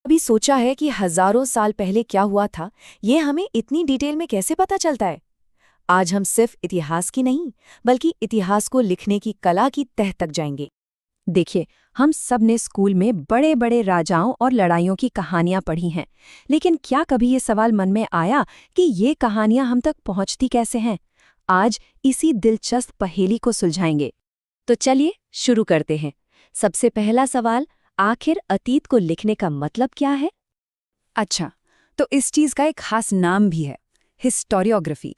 कभी सोचा है कि हजारों साल पहले क्या हुआ था, ये हमें इतनी डिटेल में कैसे पता चलता है? आज हम सिर्फ इतिहास की नहीं, बल्कि इतिहास को लिखने की कला की तह तक जाएंगे। देखिए, हम सब ने स्कूल में बड़े बड़े राजाओं और लड़ाइयों की कहानियां पढ़ी हैं, लेकिन क्या कभी ये सवाल मन में आया कि ये कहानियां हम तक पहुंचती कैसे हैं? आज इसी दिलचस्प पहेली को सुलझाएंगे। तो चलिए शुरू करते हैं। सबसे पहला सवाल, आखिर अतीत को लिखने का मतलब क्या है? अच्छा, तो इस चीज का एक खास नाम भी है, हिस्टोरियोग्राफी।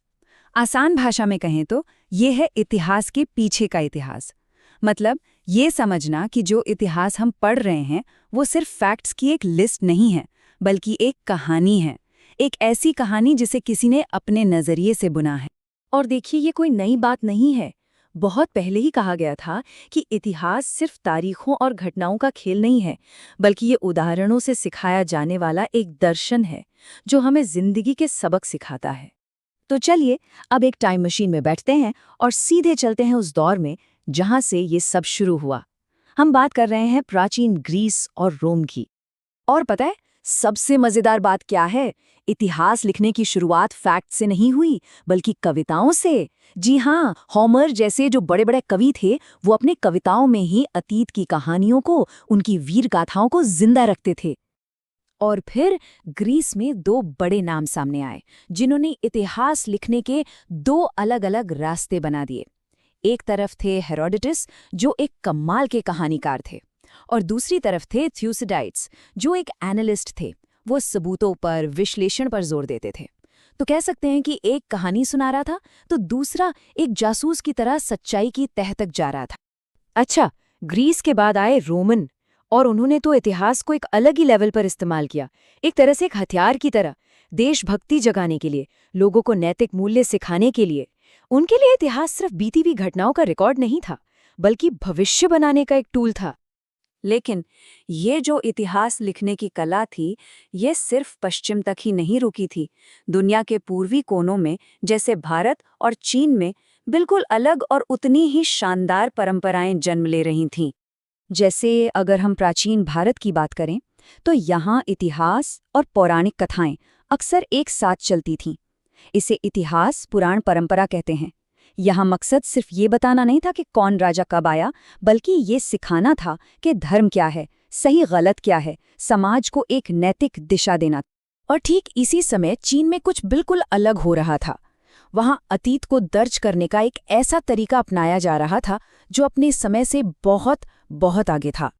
आसान भाषा में कहें तो ये है इतिहास के पीछे का इतिहास। मतलब ये समझना कि जो इतिहास हम पढ़ रहे हैं वो सिर्फ फैक्ट्स की एक लिस्ट नहीं है, बल्कि एक कहानी है। एक ऐसी कहानी जिसे किसी ने अपने नजरिए से बुना है। और देखिए, ये कोई नई बात नहीं है। बहुत पहले ही कहा गया था कि इतिहास सिर्फ तारीखों और घटनाओं का खेल नहीं है, बल्कि ये उदाहरणों से सिखाया जाने वाला एक दर्शन है जो हमें जिंदगी के सबक सिखाता है। तो चलिए अब एक टाइम मशीन में बैठते हैं और सीधे चलते हैं उस दौर में जहां से ये सब शुरू हुआ। हम बात कर रहे हैं प्राचीन ग्रीस और रोम की। और पता है सबसे मजेदार बात क्या है? इतिहास लिखने की शुरुआत फैक्ट से नहीं हुई, बल्कि कविताओं से। जी हाँ, होमर जैसे जो बड़े बड़े कवि थे, वो अपने कविताओं में ही अतीत की कहानियों को, उनकी वीर गाथाओं को जिंदा रखते थे। और फिर ग्रीस में दो बड़े नाम सामने आए, जिन्होंने इतिहास लिखने के दो अलग-अलग रास्ते बना दिए। एक तरफ थे हेरोडोटस, जो एक कमाल के कहानीकार थे, और दूसरी तरफ थे थ्यूसिडाइड्स, जो एक एनालिस्ट थे। वो सबूतों पर, विश्लेषण पर जोर देते थे। तो कह सकते हैं कि एक कहानी सुना रहा था, तो दूसरा एक जासूस की तरह सच्चाई की तह तक जा रहा था। अच्छा, ग्रीस के बाद आए रोमन, और उन्होंने तो इतिहास को एक अलग ही लेवल पर इस्तेमाल किया, एक तरह से एक हथियार की तरह, देशभक्ति जगाने के लिए, लोगों को नैतिक मूल्य सिखाने के लिए। उनके लिए इतिहास सिर्फ बीती हुई घटनाओं का रिकॉर्ड नहीं था, बल्कि भविष्य बनाने का एक टूल था। लेकिन ये जो इतिहास लिखने की कला थी, ये सिर्फ पश्चिम तक ही नहीं रुकी थी। दुनिया के पूर्वी कोनों में, जैसे भारत और चीन में, बिल्कुल अलग और उतनी ही शानदार परंपराएं जन्म ले रही थीं। जैसे अगर हम प्राचीन भारत की बात करें, तो यहाँ इतिहास और पौराणिक कथाएं अक्सर एक साथ चलती थीं। इसे इतिहास पुराण परंपरा कहते हैं। यहाँ मकसद सिर्फ ये बताना नहीं था कि कौन राजा कब आया, बल्कि ये सिखाना था कि धर्म क्या है, सही गलत क्या है, समाज को एक नैतिक दिशा देना। और ठीक इसी समय चीन में कुछ बिल्कुल अलग हो रहा था। वहां अतीत को दर्ज करने का एक ऐसा तरीका अपनाया जा रहा था जो अपने समय से बहुत बहुत आगे था।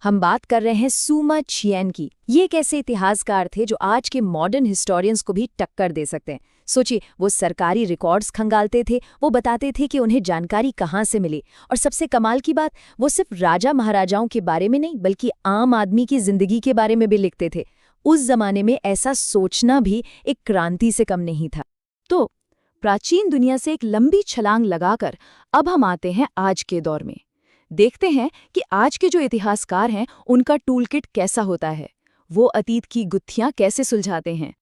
हम बात कर रहे हैं सूमा छिएन की। ये एक ऐसे इतिहासकार थे जो आज के मॉडर्न हिस्टोरियंस को भी टक्कर दे सकते हैं। सोचिए, वो सरकारी रिकॉर्ड्स खंगालते थे, वो बताते थे कि उन्हें जानकारी कहाँ से मिली। और सबसे कमाल की बात, वो सिर्फ राजा महाराजाओं के बारे में नहीं, बल्कि आम आदमी की जिंदगी के बारे में भी लिखते थे। उस जमाने में ऐसा सोचना भी एक क्रांति से कम नहीं था। तो प्राचीन दुनिया से एक लंबी छलांग लगाकर अब हम आते हैं आज के दौर में। देखते हैं कि आज के जो इतिहासकार हैं उनका टूलकिट कैसा होता है, वो अतीत की गुत्थियां कैसे सुलझाते हैं।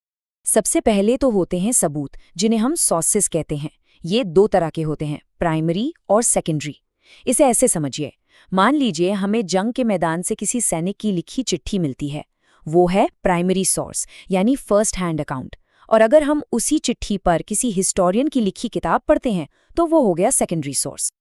सबसे पहले तो होते हैं सबूत, जिन्हें हम सोर्सेस कहते हैं। ये दो तरह के होते हैं, प्राइमरी और सेकेंडरी। इसे ऐसे समझिए, मान लीजिए हमें जंग के मैदान से किसी सैनिक की लिखी चिट्ठी मिलती है। वो है प्राइमरी सोर्स, यानी फर्स्ट हैंड अकाउंट। और अगर हम उसी चिट्ठी पर किसी हिस्टोरियन की लिखी किताब पढ़ते हैं तो वो हो गया सेकेंडरी सोर्स।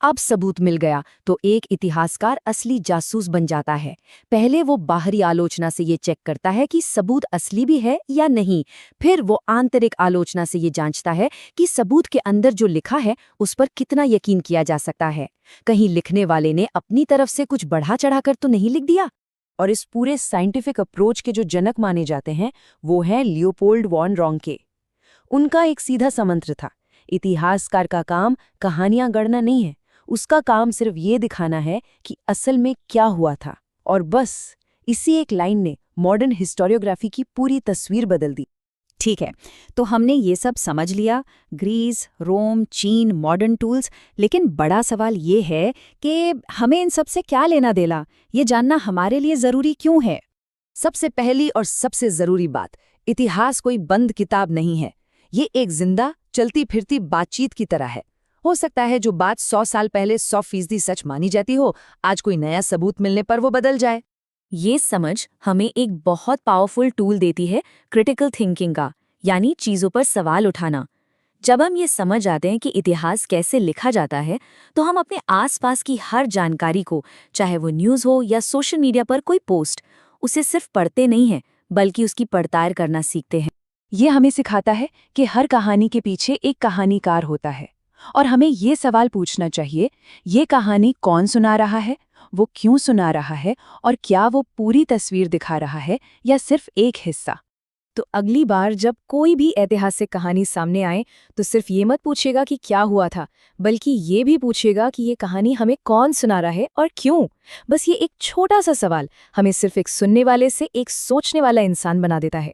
अब सबूत मिल गया तो एक इतिहासकार असली जासूस बन जाता है। पहले वो बाहरी आलोचना से ये चेक करता है कि सबूत असली भी है या नहीं। फिर वो आंतरिक आलोचना से ये जांचता है कि सबूत के अंदर जो लिखा है उस पर कितना यकीन किया जा सकता है। कहीं लिखने वाले ने अपनी तरफ से कुछ बढ़ा चढ़ाकर तो नहीं लिख दिया। और इस पूरे साइंटिफिक अप्रोच के जो जनक माने जाते हैं वो हैं लियोपोल्ड वॉन रॉन्के। उनका एक सीधा सा मंत्र था, इतिहासकार का काम कहानियां गढ़ना नहीं है, उसका काम सिर्फ ये दिखाना है कि असल में क्या हुआ था। और बस इसी एक लाइन ने मॉडर्न हिस्टोरियोग्राफी की पूरी तस्वीर बदल दी। ठीक है, तो हमने ये सब समझ लिया, ग्रीस, रोम, चीन, मॉडर्न टूल्स। लेकिन बड़ा सवाल ये है कि हमें इन सब से क्या लेना देना, ये जानना हमारे लिए ज़रूरी क्यों है। सबसे पहली और सबसे ज़रूरी बात, इतिहास कोई बंद किताब नहीं है। ये एक जिंदा चलती फिरती बातचीत की तरह है। हो सकता है जो बात 100 साल पहले 100% सच मानी जाती हो, आज कोई नया सबूत मिलने पर वो बदल जाए। ये समझ हमें एक बहुत पावरफुल टूल देती है क्रिटिकल थिंकिंग का, यानी चीज़ों पर सवाल उठाना। जब हम ये समझ आते हैं कि इतिहास कैसे लिखा जाता है, तो हम अपने आसपास की हर जानकारी को, चाहे वो न्यूज़ हो या सोशल मीडिया पर कोई पोस्ट, उसे सिर्फ पढ़ते नहीं हैं, बल्कि उसकी पड़ताल करना सीखते हैं। ये हमें सिखाता है कि हर कहानी के पीछे एक कहानीकार होता है और हमें ये सवाल पूछना चाहिए, ये कहानी कौन सुना रहा है, वो क्यों सुना रहा है और क्या वो पूरी तस्वीर दिखा रहा है या सिर्फ एक हिस्सा। तो अगली बार जब कोई भी ऐतिहासिक कहानी सामने आए, तो सिर्फ ये मत पूछेगा कि क्या हुआ था, बल्कि ये भी पूछेगा कि ये कहानी हमें कौन सुना रहा है और क्यों। बस ये एक छोटा सा सवाल हमें सिर्फ एक सुनने वाले से एक सोचने वाला इंसान बना देता है।